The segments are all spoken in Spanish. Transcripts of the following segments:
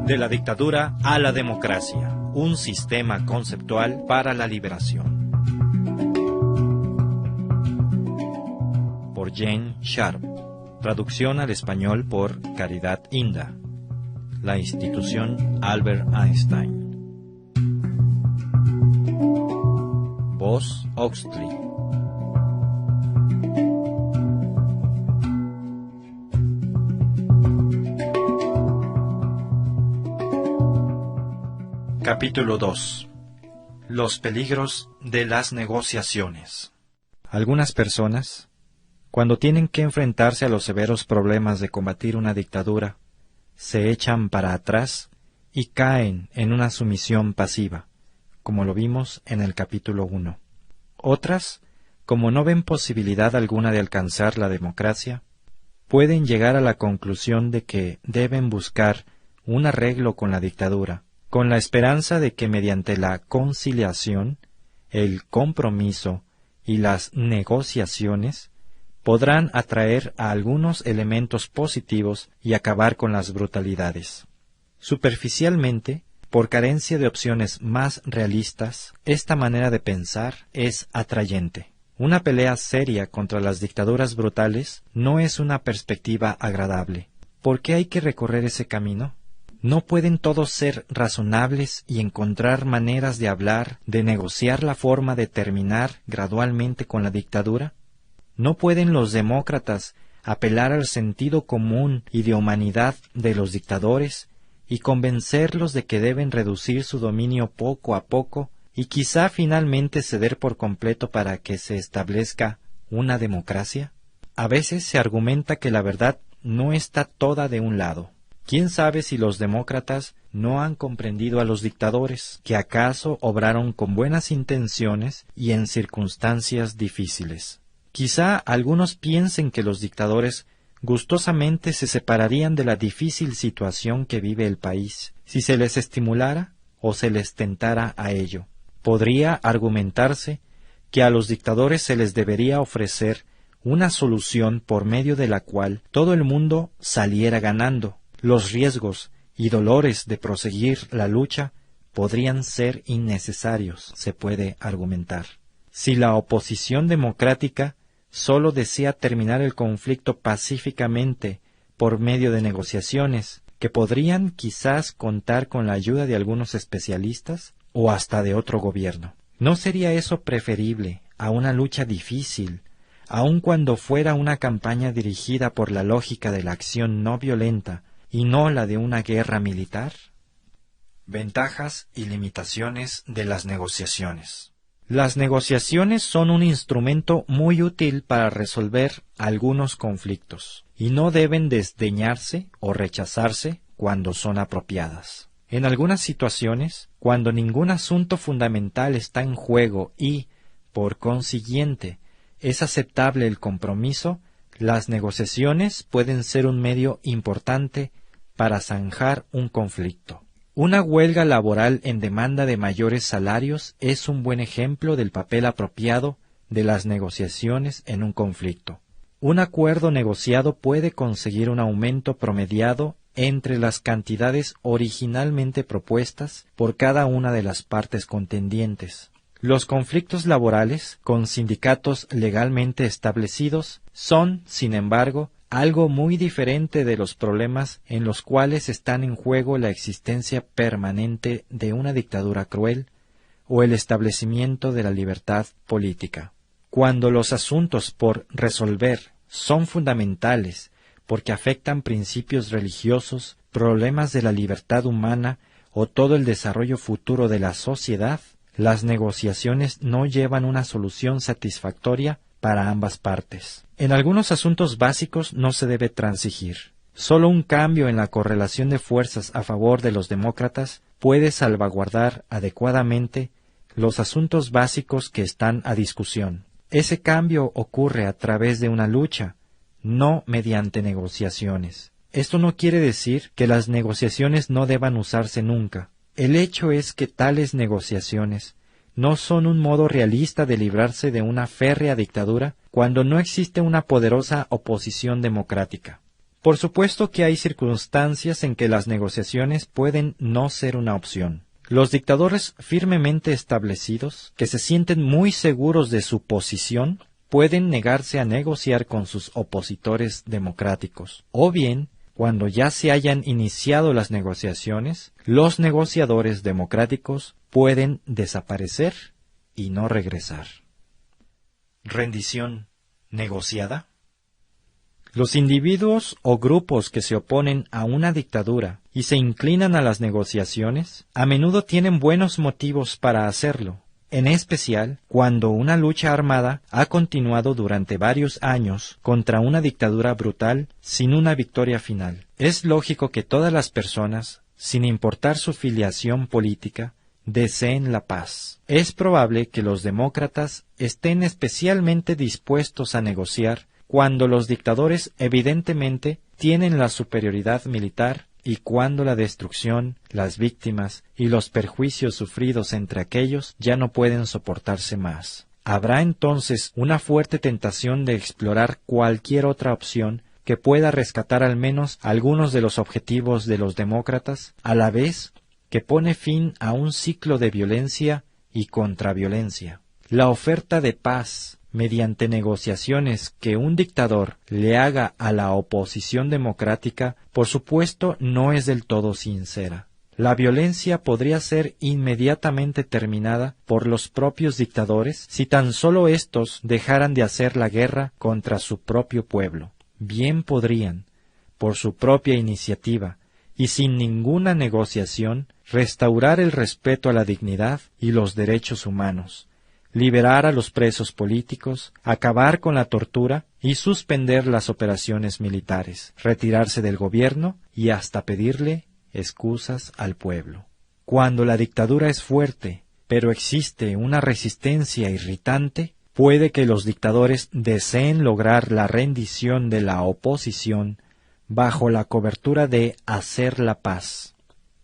De la dictadura a la democracia, un sistema conceptual para la liberación. Por Jane Sharp. Traducción al español por Caridad Inda. La institución Albert Einstein. Voz Oxley. Capítulo 2. Los peligros de las negociaciones. Algunas personas, cuando tienen que enfrentarse a los severos problemas de combatir una dictadura, se echan para atrás y caen en una sumisión pasiva, como lo vimos en el capítulo 1. Otras, como no ven posibilidad alguna de alcanzar la democracia, pueden llegar a la conclusión de que deben buscar un arreglo con la dictadura, con la esperanza de que mediante la conciliación, el compromiso y las negociaciones podrán atraer a algunos elementos positivos y acabar con las brutalidades. Superficialmente, por carencia de opciones más realistas, esta manera de pensar es atrayente. Una pelea seria contra las dictaduras brutales no es una perspectiva agradable. ¿Por qué hay que recorrer ese camino? ¿No pueden todos ser razonables y encontrar maneras de hablar, de negociar la forma de terminar gradualmente con la dictadura? ¿No pueden los demócratas apelar al sentido común y de humanidad de los dictadores y convencerlos de que deben reducir su dominio poco a poco y quizá finalmente ceder por completo para que se establezca una democracia? A veces se argumenta que la verdad no está toda de un lado. ¿Quién sabe si los demócratas no han comprendido a los dictadores, que acaso obraron con buenas intenciones y en circunstancias difíciles? Quizá algunos piensen que los dictadores gustosamente se separarían de la difícil situación que vive el país, si se les estimulara o se les tentara a ello. Podría argumentarse que a los dictadores se les debería ofrecer una solución por medio de la cual todo el mundo saliera ganando. Los riesgos y dolores de proseguir la lucha podrían ser innecesarios, se puede argumentar. Si la oposición democrática solo desea terminar el conflicto pacíficamente por medio de negociaciones, que podrían quizás contar con la ayuda de algunos especialistas o hasta de otro gobierno. ¿No sería eso preferible a una lucha difícil, aun cuando fuera una campaña dirigida por la lógica de la acción no violenta y no la de una guerra militar? Ventajas y limitaciones de las negociaciones. Las negociaciones son un instrumento muy útil para resolver algunos conflictos, y no deben desdeñarse o rechazarse cuando son apropiadas. En algunas situaciones, cuando ningún asunto fundamental está en juego y, por consiguiente, es aceptable el compromiso, las negociaciones pueden ser un medio importante para zanjar un conflicto. Una huelga laboral en demanda de mayores salarios es un buen ejemplo del papel apropiado de las negociaciones en un conflicto. Un acuerdo negociado puede conseguir un aumento promediado entre las cantidades originalmente propuestas por cada una de las partes contendientes. Los conflictos laborales, con sindicatos legalmente establecidos, son, sin embargo, algo muy diferente de los problemas en los cuales están en juego la existencia permanente de una dictadura cruel o el establecimiento de la libertad política. Cuando los asuntos por resolver son fundamentales porque afectan principios religiosos, problemas de la libertad humana o todo el desarrollo futuro de la sociedad, las negociaciones no llevan una solución satisfactoria para ambas partes. En algunos asuntos básicos no se debe transigir. Solo un cambio en la correlación de fuerzas a favor de los demócratas puede salvaguardar adecuadamente los asuntos básicos que están a discusión. Ese cambio ocurre a través de una lucha, no mediante negociaciones. Esto no quiere decir que las negociaciones no deban usarse nunca. El hecho es que tales negociaciones no son un modo realista de librarse de una férrea dictadura cuando no existe una poderosa oposición democrática. Por supuesto que hay circunstancias en que las negociaciones pueden no ser una opción. Los dictadores firmemente establecidos, que se sienten muy seguros de su posición, pueden negarse a negociar con sus opositores democráticos. O bien, cuando ya se hayan iniciado las negociaciones, los negociadores democráticos pueden desaparecer y no regresar. ¿Rendición negociada? Los individuos o grupos que se oponen a una dictadura y se inclinan a las negociaciones, a menudo tienen buenos motivos para hacerlo, en especial cuando una lucha armada ha continuado durante varios años contra una dictadura brutal sin una victoria final. Es lógico que todas las personas, sin importar su filiación política, deseen la paz. Es probable que los demócratas estén especialmente dispuestos a negociar cuando los dictadores evidentemente tienen la superioridad militar y cuando la destrucción, las víctimas y los perjuicios sufridos entre aquellos ya no pueden soportarse más. Habrá entonces una fuerte tentación de explorar cualquier otra opción que pueda rescatar al menos algunos de los objetivos de los demócratas, a la vez que pone fin a un ciclo de violencia y contraviolencia. La oferta de paz mediante negociaciones que un dictador le haga a la oposición democrática, por supuesto, no es del todo sincera. La violencia podría ser inmediatamente terminada por los propios dictadores si tan solo éstos dejaran de hacer la guerra contra su propio pueblo. Bien podrían, por su propia iniciativa y sin ninguna negociación, restaurar el respeto a la dignidad y los derechos humanos, liberar a los presos políticos, acabar con la tortura y suspender las operaciones militares, retirarse del gobierno y hasta pedirle excusas al pueblo. Cuando la dictadura es fuerte, pero existe una resistencia irritante, puede que los dictadores deseen lograr la rendición de la oposición bajo la cobertura de hacer la paz.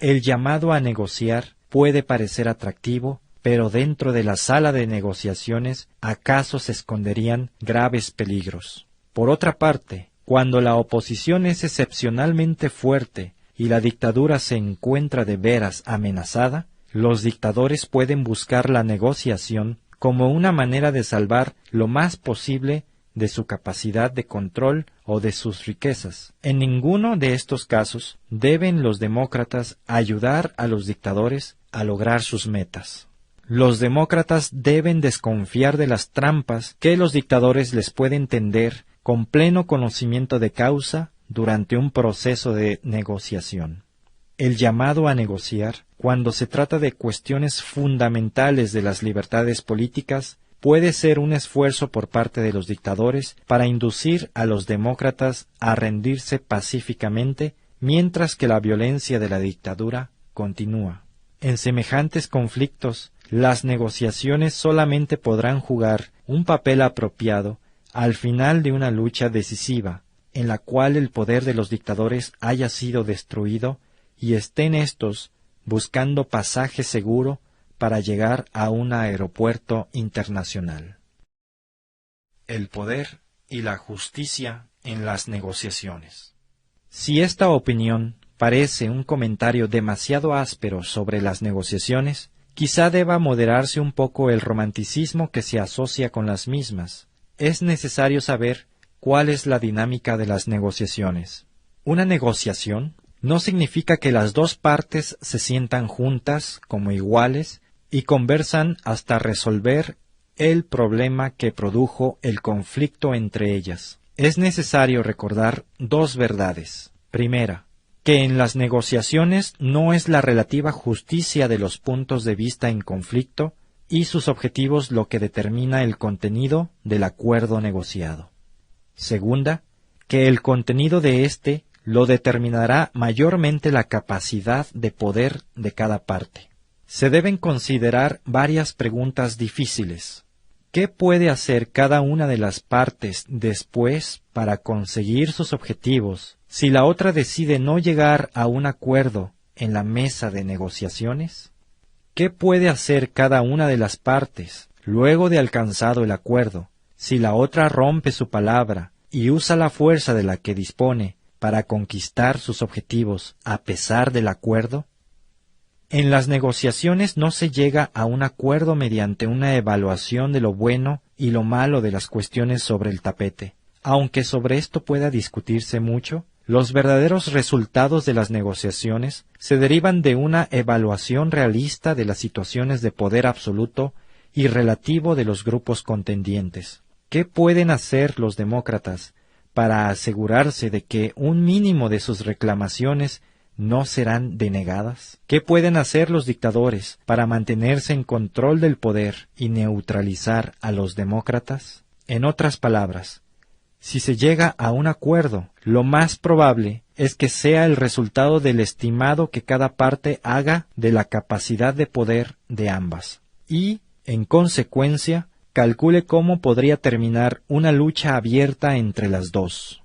El llamado a negociar puede parecer atractivo, pero dentro de la sala de negociaciones acaso se esconderían graves peligros. Por otra parte, cuando la oposición es excepcionalmente fuerte y la dictadura se encuentra de veras amenazada, los dictadores pueden buscar la negociación como una manera de salvar lo más posible de su capacidad de control o de sus riquezas. En ninguno de estos casos deben los demócratas ayudar a los dictadores a lograr sus metas. Los demócratas deben desconfiar de las trampas que los dictadores les pueden tender con pleno conocimiento de causa durante un proceso de negociación. El llamado a negociar, cuando se trata de cuestiones fundamentales de las libertades políticas, puede ser un esfuerzo por parte de los dictadores para inducir a los demócratas a rendirse pacíficamente mientras que la violencia de la dictadura continúa. En semejantes conflictos, las negociaciones solamente podrán jugar un papel apropiado al final de una lucha decisiva, en la cual el poder de los dictadores haya sido destruido y estén éstos buscando pasaje seguro para llegar a un aeropuerto internacional. El poder y la justicia en las negociaciones. Si esta opinión parece un comentario demasiado áspero sobre las negociaciones, quizá deba moderarse un poco el romanticismo que se asocia con las mismas. Es necesario saber cuál es la dinámica de las negociaciones. Una negociación no significa que las dos partes se sientan juntas como iguales y conversan hasta resolver el problema que produjo el conflicto entre ellas. Es necesario recordar dos verdades. Primera, que en las negociaciones no es la relativa justicia de los puntos de vista en conflicto y sus objetivos lo que determina el contenido del acuerdo negociado. Segunda, que el contenido de éste lo determinará mayormente la capacidad de poder de cada parte. Se deben considerar varias preguntas difíciles. ¿Qué puede hacer cada una de las partes después para conseguir sus objetivos si la otra decide no llegar a un acuerdo en la mesa de negociaciones? ¿Qué puede hacer cada una de las partes luego de alcanzado el acuerdo si la otra rompe su palabra y usa la fuerza de la que dispone para conquistar sus objetivos a pesar del acuerdo? En las negociaciones no se llega a un acuerdo mediante una evaluación de lo bueno y lo malo de las cuestiones sobre el tapete. Aunque sobre esto pueda discutirse mucho, los verdaderos resultados de las negociaciones se derivan de una evaluación realista de las situaciones de poder absoluto y relativo de los grupos contendientes. ¿Qué pueden hacer los demócratas para asegurarse de que un mínimo de sus reclamaciones no serán denegadas? ¿Qué pueden hacer los dictadores para mantenerse en control del poder y neutralizar a los demócratas? En otras palabras, si se llega a un acuerdo, lo más probable es que sea el resultado del estimado que cada parte haga de la capacidad de poder de ambas, y, en consecuencia, calcule cómo podría terminar una lucha abierta entre las dos.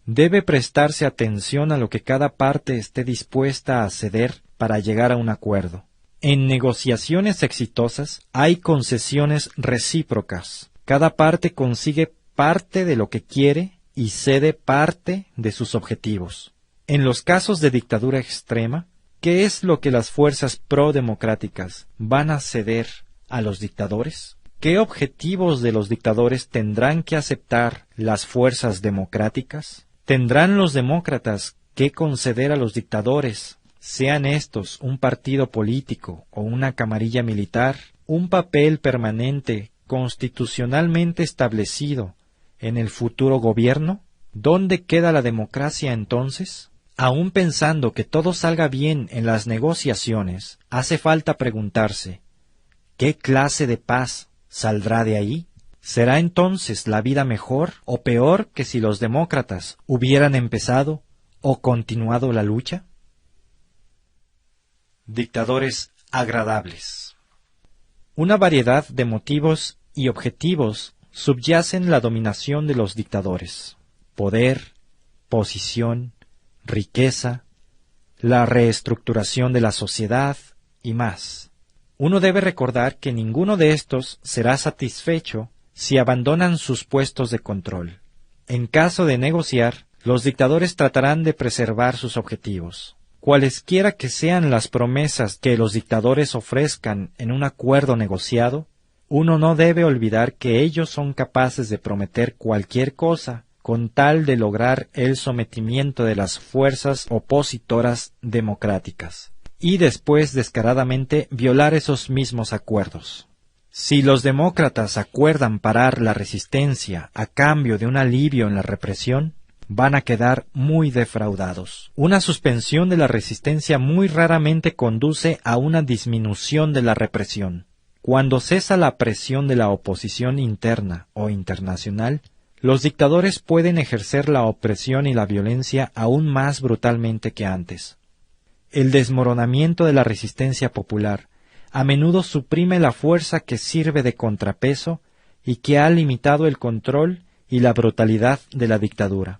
Debe prestarse atención a lo que cada parte esté dispuesta a ceder para llegar a un acuerdo. En negociaciones exitosas hay concesiones recíprocas. Cada parte consigue parte de lo que quiere y cede parte de sus objetivos. En los casos de dictadura extrema, ¿qué es lo que las fuerzas pro-democráticas van a ceder a los dictadores? ¿Qué objetivos de los dictadores tendrán que aceptar las fuerzas democráticas? ¿Tendrán los demócratas que conceder a los dictadores, sean estos un partido político o una camarilla militar, un papel permanente constitucionalmente establecido en el futuro gobierno? ¿Dónde queda la democracia entonces? Aun pensando que todo salga bien en las negociaciones, hace falta preguntarse, ¿qué clase de paz saldrá de ahí? ¿Será entonces la vida mejor o peor que si los demócratas hubieran empezado o continuado la lucha? Dictadores agradables. Una variedad de motivos y objetivos subyacen la dominación de los dictadores: poder, posición, riqueza, la reestructuración de la sociedad y más. Uno debe recordar que ninguno de estos será satisfecho si abandonan sus puestos de control. En caso de negociar, los dictadores tratarán de preservar sus objetivos. Cualesquiera que sean las promesas que los dictadores ofrezcan en un acuerdo negociado, uno no debe olvidar que ellos son capaces de prometer cualquier cosa con tal de lograr el sometimiento de las fuerzas opositoras democráticas, y después descaradamente violar esos mismos acuerdos. Si los demócratas acuerdan parar la resistencia a cambio de un alivio en la represión, van a quedar muy defraudados. Una suspensión de la resistencia muy raramente conduce a una disminución de la represión. Cuando cesa la presión de la oposición interna o internacional, los dictadores pueden ejercer la opresión y la violencia aún más brutalmente que antes. El desmoronamiento de la resistencia popular a menudo suprime la fuerza que sirve de contrapeso y que ha limitado el control y la brutalidad de la dictadura.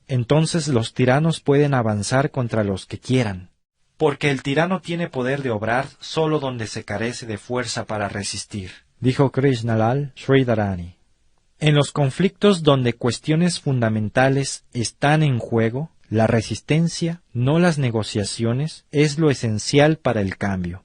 Entonces los tiranos pueden avanzar contra los que quieran, porque el tirano tiene poder de obrar solo donde se carece de fuerza para resistir, dijo Krishnalal Sridharani. En los conflictos donde cuestiones fundamentales están en juego, la resistencia, no las negociaciones, es lo esencial para el cambio.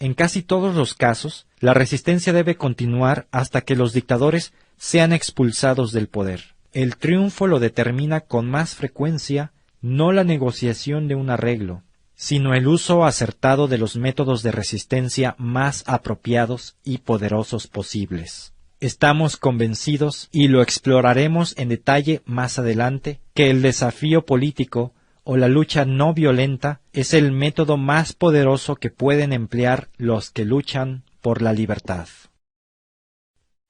En casi todos los casos, la resistencia debe continuar hasta que los dictadores sean expulsados del poder. El triunfo lo determina con más frecuencia no la negociación de un arreglo, sino el uso acertado de los métodos de resistencia más apropiados y poderosos posibles. Estamos convencidos, y lo exploraremos en detalle más adelante, que el desafío político o la lucha no violenta es el método más poderoso que pueden emplear los que luchan por la libertad.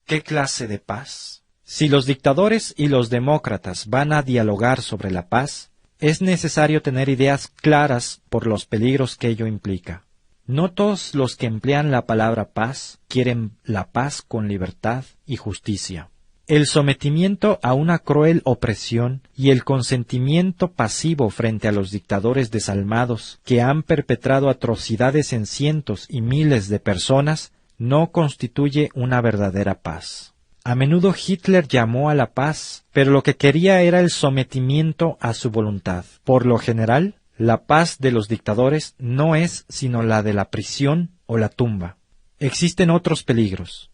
¿Qué clase de paz? Si los dictadores y los demócratas van a dialogar sobre la paz, es necesario tener ideas claras por los peligros que ello implica. No todos los que emplean la palabra paz quieren la paz con libertad y justicia. El sometimiento a una cruel opresión y el consentimiento pasivo frente a los dictadores desalmados que han perpetrado atrocidades en cientos y miles de personas no constituye una verdadera paz. A menudo Hitler llamó a la paz, pero lo que quería era el sometimiento a su voluntad. Por lo general, la paz de los dictadores no es sino la de la prisión o la tumba. Existen otros peligros.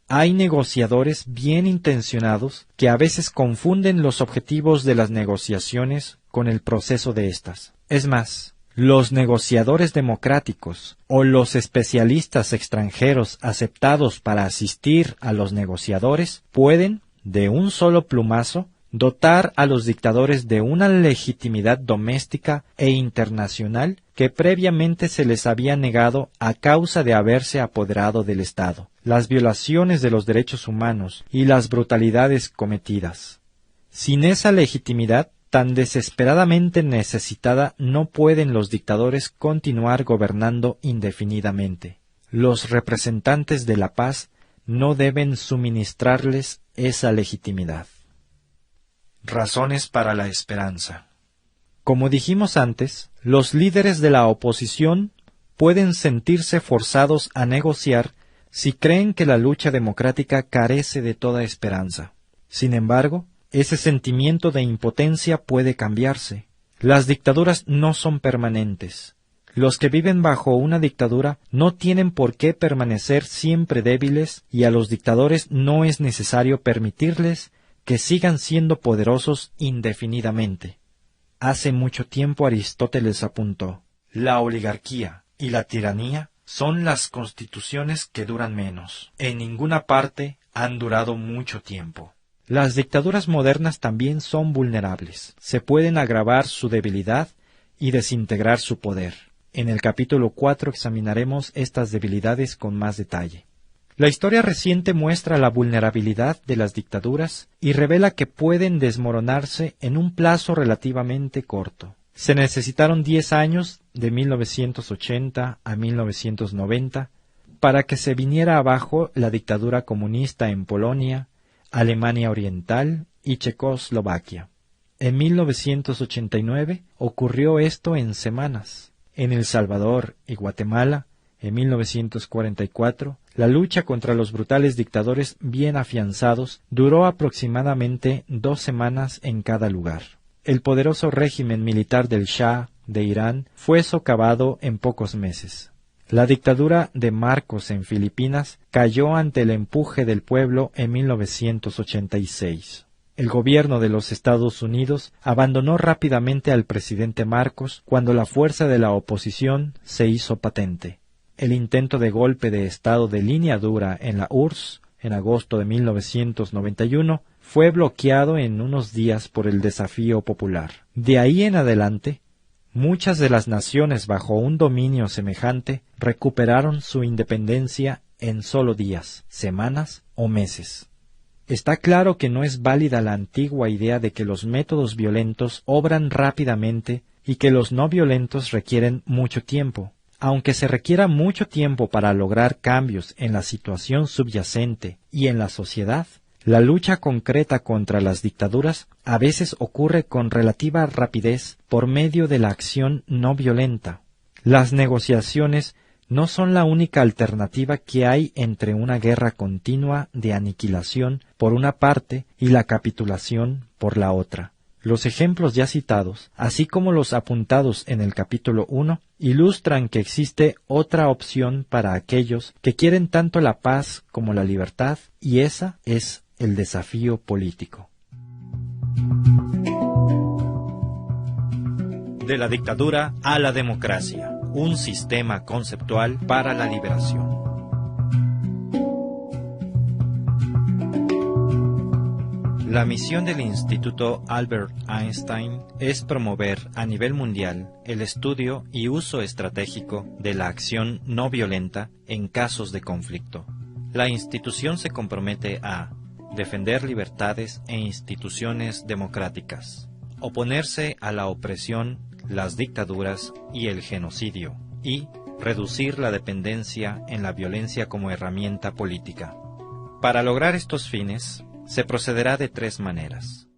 Hay negociadores bien intencionados que a veces confunden los objetivos de las negociaciones con el proceso de estas. Es más, los negociadores democráticos o los especialistas extranjeros aceptados para asistir a los negociadores pueden, de un solo plumazo, dotar a los dictadores de una legitimidad doméstica e internacional que previamente se les había negado a causa de haberse apoderado del Estado, las violaciones de los derechos humanos y las brutalidades cometidas. Sin esa legitimidad tan desesperadamente necesitada, no pueden los dictadores continuar gobernando indefinidamente. Los representantes de la paz no deben suministrarles esa legitimidad. Razones para la esperanza. Como dijimos antes, los líderes de la oposición pueden sentirse forzados a negociar si creen que la lucha democrática carece de toda esperanza. Sin embargo, ese sentimiento de impotencia puede cambiarse. Las dictaduras no son permanentes. Los que viven bajo una dictadura no tienen por qué permanecer siempre débiles y a los dictadores no es necesario permitirles que sigan siendo poderosos indefinidamente. Hace mucho tiempo Aristóteles apuntó: la oligarquía y la tiranía son las constituciones que duran menos. En ninguna parte han durado mucho tiempo. Las dictaduras modernas también son vulnerables. Se pueden agravar su debilidad y desintegrar su poder. En el capítulo 4 examinaremos estas debilidades con más detalle. La historia reciente muestra la vulnerabilidad de las dictaduras y revela que pueden desmoronarse en un plazo relativamente corto. Se necesitaron 10 años, de 1980 a 1990, para que se viniera abajo la dictadura comunista en Polonia, Alemania Oriental y Checoslovaquia. En 1989 ocurrió esto en semanas. En El Salvador y Guatemala, en 1944, la lucha contra los brutales dictadores bien afianzados duró aproximadamente 2 semanas en cada lugar. El poderoso régimen militar del Shah de Irán fue socavado en pocos meses. La dictadura de Marcos en Filipinas cayó ante el empuje del pueblo en 1986. El gobierno de los Estados Unidos abandonó rápidamente al presidente Marcos cuando la fuerza de la oposición se hizo patente. El intento de golpe de Estado de línea dura en la URSS, en agosto de 1991, fue bloqueado en unos días por el desafío popular. De ahí en adelante, muchas de las naciones bajo un dominio semejante recuperaron su independencia en solo días, semanas o meses. Está claro que no es válida la antigua idea de que los métodos violentos obran rápidamente y que los no violentos requieren mucho tiempo. Aunque se requiera mucho tiempo para lograr cambios en la situación subyacente y en la sociedad, la lucha concreta contra las dictaduras a veces ocurre con relativa rapidez por medio de la acción no violenta. Las negociaciones no son la única alternativa que hay entre una guerra continua de aniquilación por una parte y la capitulación por la otra. Los ejemplos ya citados, así como los apuntados en el capítulo 1, ilustran que existe otra opción para aquellos que quieren tanto la paz como la libertad, y esa es el desafío político. De la dictadura a la democracia, un sistema conceptual para la liberación. La misión del Instituto Albert Einstein es promover a nivel mundial el estudio y uso estratégico de la acción no violenta en casos de conflicto. La institución se compromete a defender libertades e instituciones democráticas, oponerse a la opresión, las dictaduras y el genocidio, y reducir la dependencia en la violencia como herramienta política. Para lograr estos fines, se procederá de 3 maneras: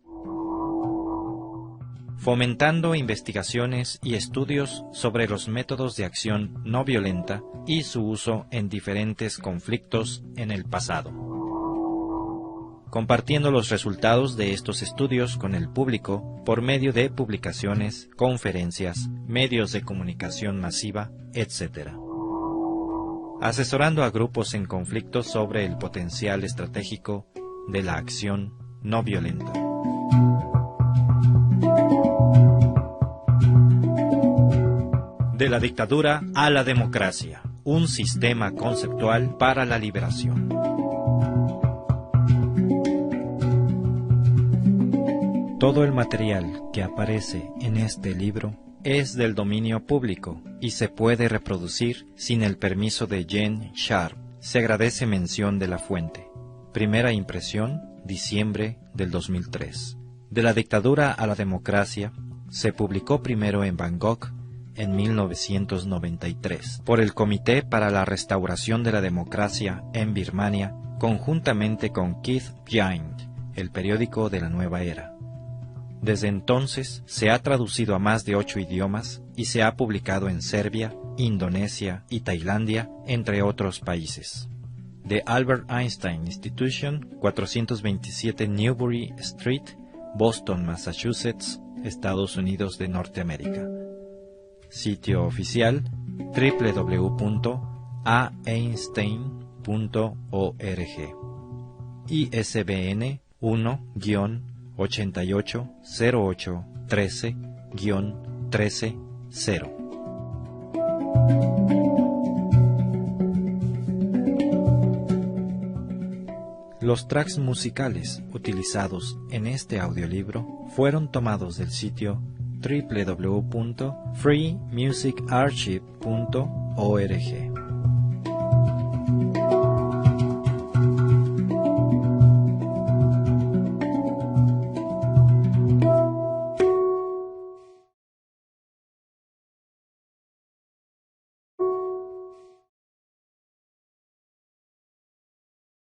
fomentando investigaciones y estudios sobre los métodos de acción no violenta y su uso en diferentes conflictos en el pasado; compartiendo los resultados de estos estudios con el público por medio de publicaciones, conferencias, medios de comunicación masiva, etc. Asesorando a grupos en conflicto sobre el potencial estratégico de la acción no violenta. De la dictadura a la democracia, un sistema conceptual para la liberación. Todo el material que aparece en este libro es del dominio público y se puede reproducir sin el permiso de Jen Sharp. Se agradece mención de la fuente. Primera impresión, diciembre del 2003. De la dictadura a la democracia, se publicó primero en Bangkok en 1993 por el Comité para la Restauración de la Democracia en Birmania, conjuntamente con Keith Giant, el periódico de la nueva era. Desde entonces se ha traducido a más de 8 idiomas y se ha publicado en Serbia, Indonesia y Tailandia, entre otros países. The Albert Einstein Institution, 427 Newbury Street, Boston, Massachusetts, Estados Unidos de Norteamérica. Sitio oficial www.aeinstein.org. ISBN 1-880813-130. Los tracks musicales utilizados en este audiolibro fueron tomados del sitio www.freemusicarchive.org.